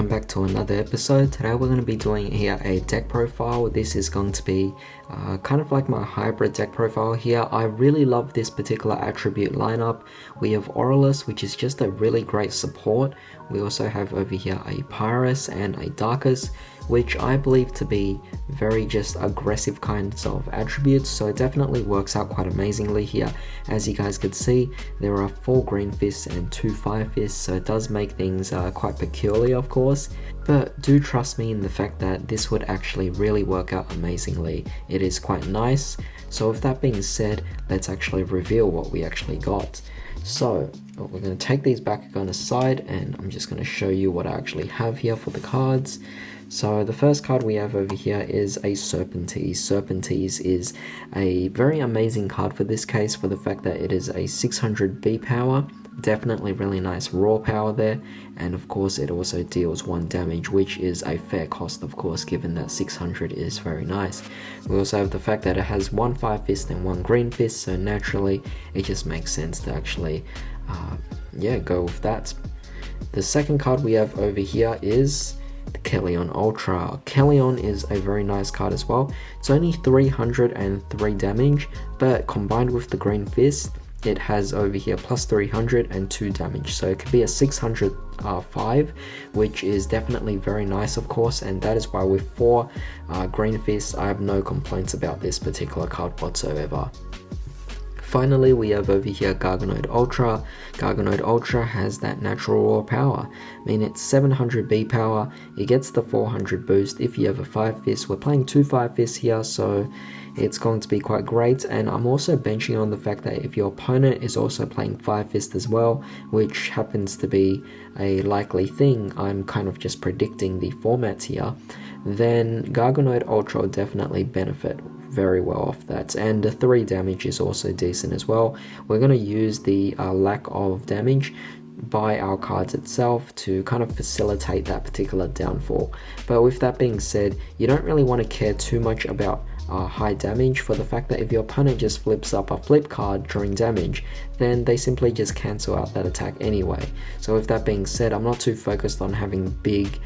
welcome back to another episode. Today we're going to be doing here a deck profile. This is going to be kind of like my hybrid deck profile here. I really love this particular attribute lineup. We have Aurelus, which is just a really great support. We also have over here a Pyrus and a Darkus, which I believe to be very just aggressive kinds of attributes, so it definitely works out quite amazingly here. As you guys could see, there are 4 green fists and 2 fire fists, so it does make things quite peculiar, of course, but do trust me in the fact that this would actually really work out amazingly. It is quite nice. So with that being said, let's actually reveal what we actually got. So we're going to take these bakugan aside, and I'm just going to show you what I actually have here for the cards. So the first card we have over here is a Serpentease. Serpentease is a very amazing card for this case, for the fact that it is a 600 B power, definitely really nice raw power there, and of course it also deals 1 damage, which is a fair cost, of course, given that 600 is very nice. We also have the fact that it has 1 fire fist and 1 green fist, so naturally it just makes sense to actually go with that. The second card we have over here is the Kellion Ultra. Kellion is a very nice card as well. It's only 303 damage, but combined with the green fist, it has over here plus 300 and 2 damage, so it could be a 605, which is definitely very nice, of course, and that is why with 4 green fists I have no complaints about this particular card whatsoever. Finally, we have over here Garganoid Ultra. Garganoid Ultra has that natural raw power. I mean, it's 700 B power, it gets the 400 boost if you have a 5 fist. We're playing 2 5 fists here, so it's going to be quite great. And I'm also benching on the fact that if your opponent is also playing 5 fist as well, which happens to be a likely thing, I'm kind of just predicting the formats here, then Garganoid Ultra will definitely benefit very well off that, and the 3 damage is also decent as well. We're going to use the lack of damage by our cards itself to kind of facilitate that particular downfall. But with that being said, you don't really want to care too much about high damage, for the fact that if your opponent just flips up a flip card during damage, then they simply just cancel out that attack anyway. So with that being said, I'm not too focused on having big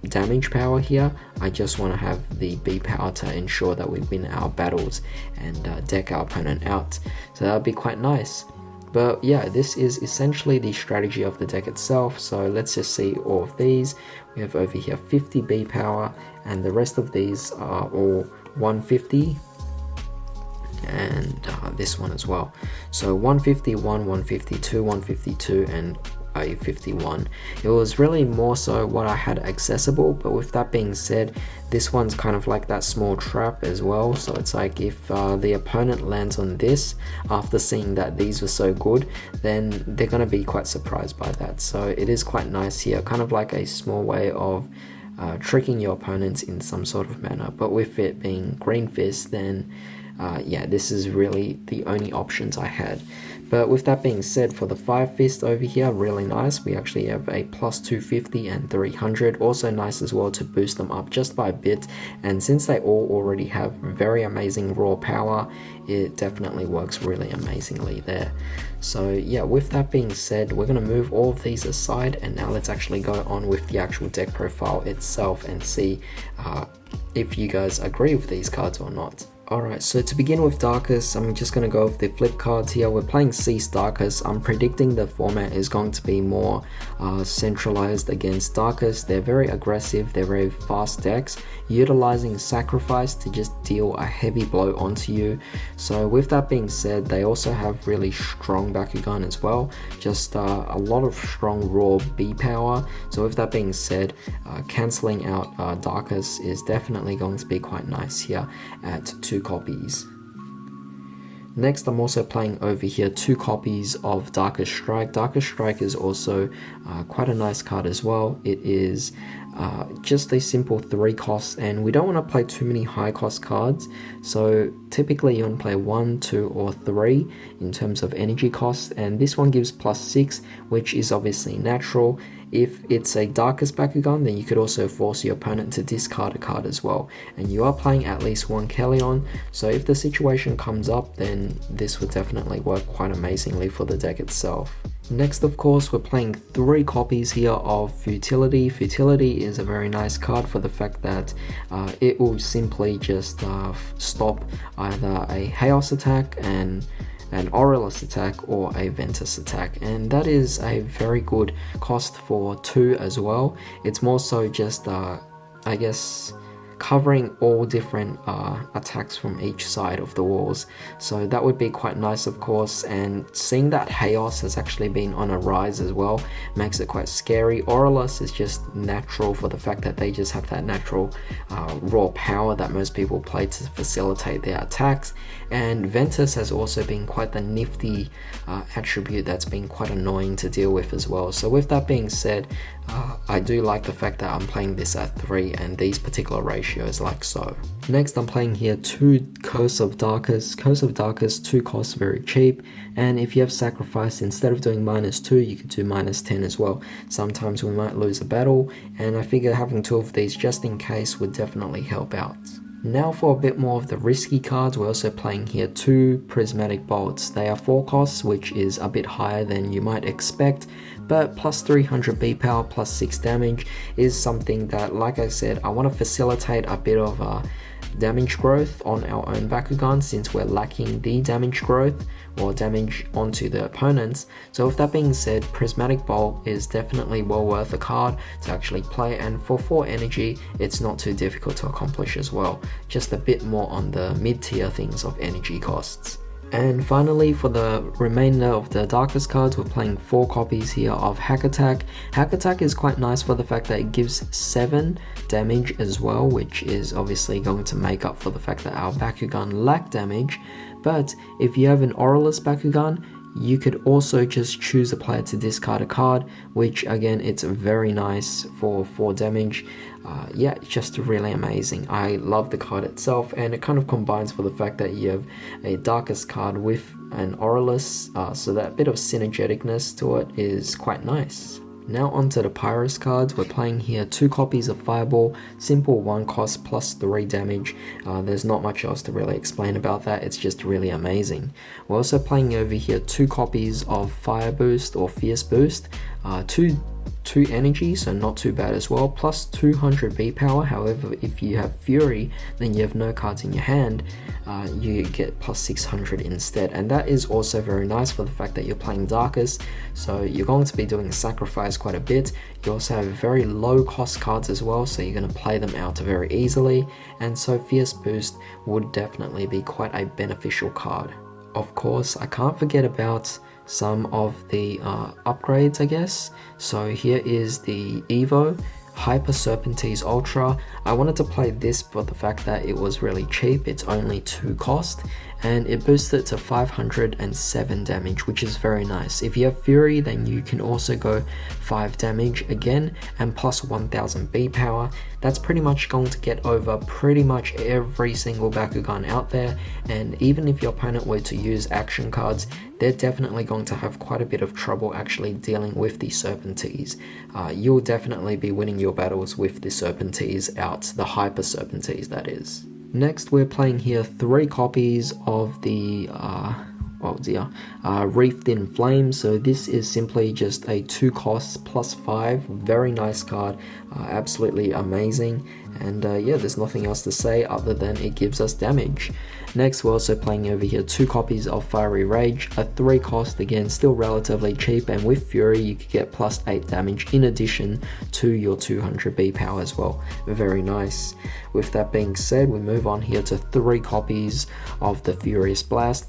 damage power here. I just want to have the B power to ensure that we win our battles and deck our opponent out. So that would be quite nice. But yeah, this is essentially the strategy of the deck itself. So let's just see all of these. We have over here 50 B power, and the rest of these are all 150, and this one as well. So 151, 152, 152, and a 51. It was really more so what I had accessible, but with that being said, this one's kind of like that small trap as well. So it's like if the opponent lands on this after seeing that these were so good, then they're going to be quite surprised by that. So it is quite nice here, kind of like a small way of tricking your opponents in some sort of manner. But with it being green fist, then this is really the only options I had. But with that being said, for the 5 fist over here, really nice. We actually have a plus 250 and 300, also nice as well to boost them up just by a bit. And since they all already have very amazing raw power, it definitely works really amazingly there. So yeah, with that being said, we're going to move all of these aside, and now let's actually go on with the actual deck profile itself and see if you guys agree with these cards or not. Alright, so to begin with Darkus, I'm just going to go with the flip cards here. We're playing Cease Darkus. I'm predicting the format is going to be more centralized against Darkus. They're very aggressive, they're very fast decks, utilizing Sacrifice to just deal a heavy blow onto you. So with that being said, they also have really strong bakugan as well, just a lot of strong raw B power. So with that being said, cancelling out Darkus is definitely going to be quite nice here at 2 copies. Next, I'm also playing over here 2 copies of Darkus Strike. Darkus Strike is also quite a nice card as well. It is just a simple 3 cost, and we don't want to play too many high cost cards. So typically you want to play 1, 2, or 3 in terms of energy cost, and this one gives plus 6, which is obviously natural. If it's a Darkus bakugan, then you could also force your opponent to discard a card as well. And you are playing at least one Kellion, so if the situation comes up, then this would definitely work quite amazingly for the deck itself. Next, of course, we're playing 3 copies here of Futility. Futility is a very nice card for the fact that it will simply just stop either a Chaos attack and an Aurelus attack or a Ventus attack, and that is a very good cost for 2 as well. It's more so just I guess covering all different attacks from each side of the walls, so that would be quite nice, of course. And seeing that Chaos has actually been on a rise as well makes it quite scary. Aurelus is just natural for the fact that they just have that natural raw power that most people play to facilitate their attacks, and Ventus has also been quite the nifty attribute that's been quite annoying to deal with as well. So with that being said, I do like the fact that I'm playing this at 3 and these particular ratios like so. Next, I'm playing here 2 Curse of Darkus. Curse of Darkus, 2 costs, very cheap, and if you have sacrifice, instead of doing -2, you could do -10 as well. Sometimes we might lose a battle, and I figure having 2 of these just in case would definitely help out. Now for a bit more of the risky cards, we're also playing here 2 Prismatic Bolts. They are 4 costs, which is a bit higher than you might expect, but plus 300 B power, plus 6 damage is something that, like I said, I want to facilitate a bit of damage growth on our own Bakugan, since we're lacking the damage growth or damage onto the opponents. So with that being said, Prismatic Bolt is definitely well worth a card to actually play, and for 4 energy it's not too difficult to accomplish as well, just a bit more on the mid-tier things of energy costs. And finally, for the remainder of the Darkus cards, we're playing 4 copies here of Hack Attack. Hack Attack is quite nice for the fact that it gives 7 damage as well, which is obviously going to make up for the fact that our Bakugan lack damage. But if you have an Aurelus Bakugan, you could also just choose a player to discard a card, which again, it's very nice for 4 damage. Yeah, it's just really amazing. I love the card itself, and it kind of combines for the fact that you have a Darkus card with an Aurelus, so that bit of synergeticness to it is quite nice. Now onto the Pyrus cards. We're playing here 2 copies of Fireball, simple 1 cost plus 3 damage. There's not much else to really explain about that, it's just really amazing. We're also playing over here 2 copies of Fire Boost or Fierce Boost, 2 energy, so not too bad as well, plus 200 B power. However, if you have Fury, then you have no cards in your hand, you get plus 600 instead, and that is also very nice for the fact that you're playing Darkus, so you're going to be doing sacrifice quite a bit. You also have very low cost cards as well, so you're going to play them out very easily, and so Fierce Boost would definitely be quite a beneficial card. Of course, I can't forget about some of the upgrades, I guess. So here is the Evo Hyper Serpentine Ultra. I wanted to play this for the fact that it was really cheap. It's only 2 cost, and it boosts it to 507 damage, which is very nice. If you have Fury, then you can also go 5 damage again, and plus 1000 B power. That's pretty much going to get over pretty much every single Bakugan out there, and even if your opponent were to use action cards, they're definitely going to have quite a bit of trouble actually dealing with the Serpentines. You'll definitely be winning your battles with the Serpentines out, the Hyper Serpentines that is. Next, we're playing here 3 copies of the Wreathed in Flame. So this is simply just a 2 costs plus 5, very nice card, absolutely amazing, and yeah, there's nothing else to say other than it gives us damage. Next, we're also playing over here 2 copies of Fiery Rage, a 3 cost, again still relatively cheap, and with Fury you could get plus 8 damage in addition to your 200 B power as well, very nice. With that being said, we move on here to 3 copies of the Furious Blast.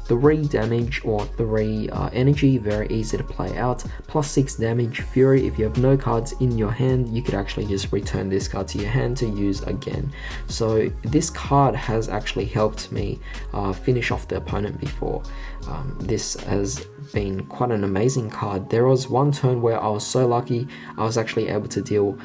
3 damage or 3 energy, very easy to play out, plus 6 damage. Fury, if you have no cards in your hand, you could actually just return this card to your hand to use again. So this card has actually helped me finish off the opponent before. This has been quite an amazing card. There was one turn where I was so lucky, I was actually able to deal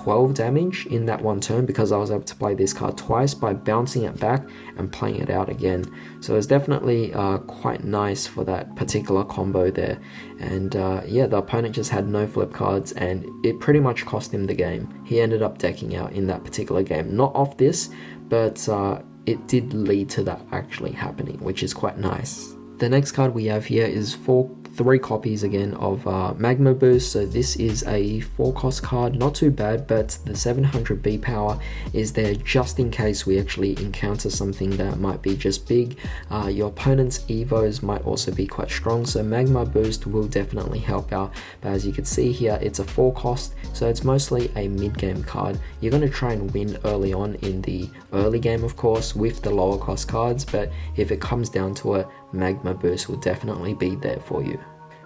12 damage in that one turn because I was able to play this card twice by bouncing it back and playing it out again. So it's definitely quite nice for that particular combo there. And yeah, the opponent just had no flip cards and it pretty much cost him the game. He ended up decking out in that particular game. Not off this, but it did lead to that actually happening, which is quite nice. The next card we have here is 3 copies again of Magma Boost. So this is a 4-cost card, not too bad, but the 700 B power is there just in case we actually encounter something that might be just big. Your opponent's evos might also be quite strong, so Magma Boost will definitely help out. But as you can see here, it's a 4-cost, so it's mostly a mid-game card. You're going to try and win early on in the early game, of course, with the lower cost cards, but if it comes down to it, Magma Boost will definitely be there for you.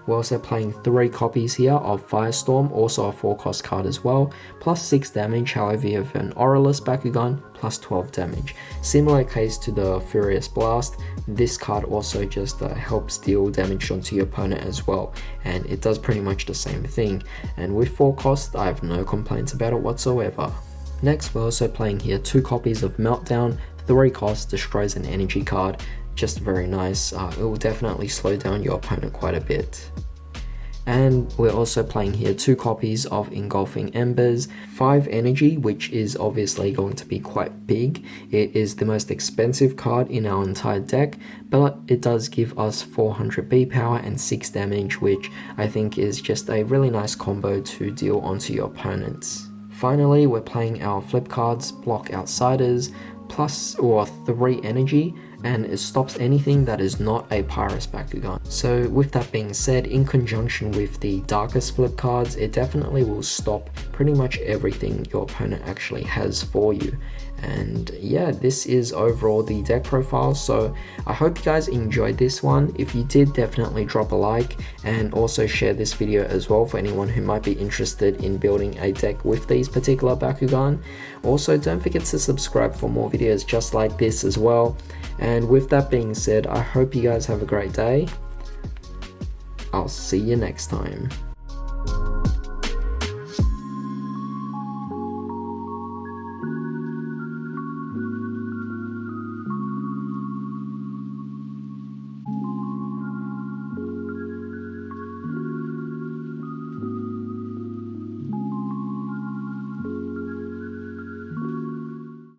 We're also playing 3 copies here of Firestorm, also a 4-cost card as well, plus 6 damage. However, you have an Aurelus bakugan, plus 12 damage. Similar case to the Furious Blast, this card also just helps deal damage onto your opponent as well, and it does pretty much the same thing. And with 4 costs, I have no complaints about it whatsoever. Next, we're also playing here 2 copies of Meltdown. 3 costs, destroys an energy card. Just very nice. It will definitely slow down your opponent quite a bit. And we're also playing here 2 copies of Engulfing Embers, 5 energy, which is obviously going to be quite big. It is the most expensive card in our entire deck, but it does give us 400 B power and 6 damage, which I think is just a really nice combo to deal onto your opponents. Finally, we're playing our flip cards, Block Outsiders, plus or 3 energy, and it stops anything that is not a Pyrus bakugan. So with that being said, in conjunction with the Darkus flip cards, it definitely will stop pretty much everything your opponent actually has for you. And yeah, this is overall the deck profile, so I hope you guys enjoyed this one. If you did, definitely drop a like and also share this video as well for anyone who might be interested in building a deck with these particular bakugan. Also, don't forget to subscribe for more videos just like this as well. And with that being said, I hope you guys have a great day. I'll see you next time.